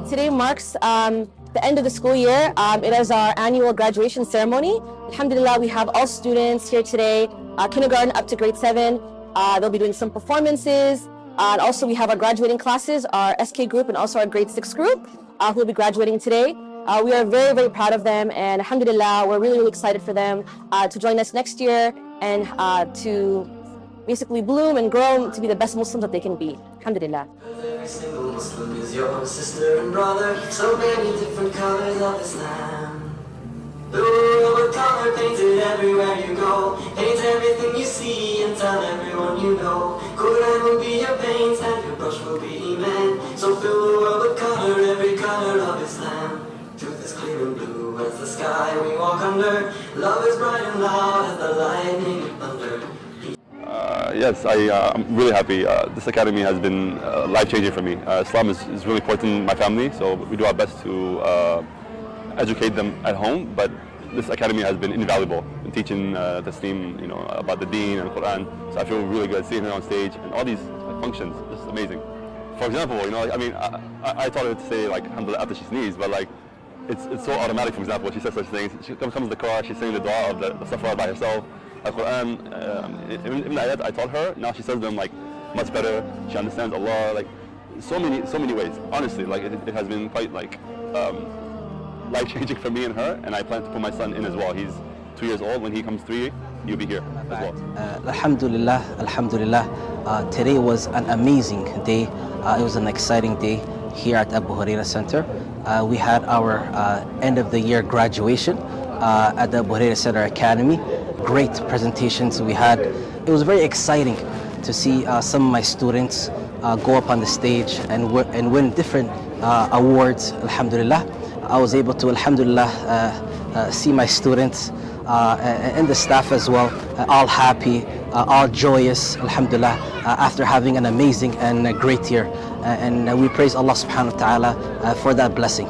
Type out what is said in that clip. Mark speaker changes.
Speaker 1: Today marks the end of the school year. It is our annual graduation ceremony. Alhamdulillah, we have all students here today, kindergarten up to grade 7. They'll be doing some performances. And also we have our graduating classes, our SK group and also our grade 6 group who will be graduating today. We are very, very proud of them, and alhamdulillah, we're really, really excited for them to join us next year and to basically bloom and grow to be the best Muslims that they can be. Alhamdulillah.
Speaker 2: Every single Muslim is your sister and brother, so many different colors of Islam. The world of color painted everywhere you go, paint everything you see and tell everyone you know. Qur'an will be your paint and your brush will be Iman, so fill the world with color, every color of Islam. Truth is clear and blue as the sky we walk under, love is bright and loud as the lightning and thunder.
Speaker 3: Yes, I'm really happy. This academy has been life-changing for me. Islam is really important in my family, so we do our best to educate them at home, but this academy has been invaluable in teaching Tasneem, about the deen and Qur'an. So I feel really good seeing her on stage and all these functions. This is amazing. For example, I taught her to say alhamdulillah after she sneezed, but it's so automatic. For example, she says such things. She comes to the car, she's saying the dua of the safar by herself. Al-Qur'an, even the ayat I taught her, now she says them much better. She understands Allah, so many ways. Honestly, it has been quite life-changing for me and her, and I plan to put my son in as well. He's 2 years old. When he comes 3, he'll be here as well.
Speaker 4: Alhamdulillah, alhamdulillah. Today was an amazing day. It was an exciting day here at Abu Huraira Center. We had our end of the year graduation at the Abu Huraira Center Academy. Great presentations we had. It was very exciting to see some of my students go up on the stage and win different awards. Alhamdulillah, I was able to, alhamdulillah, see my students and the staff as well, all happy, all joyous, alhamdulillah, after having an amazing and a great year. And we praise Allah subhanahu wa ta'ala for that blessing.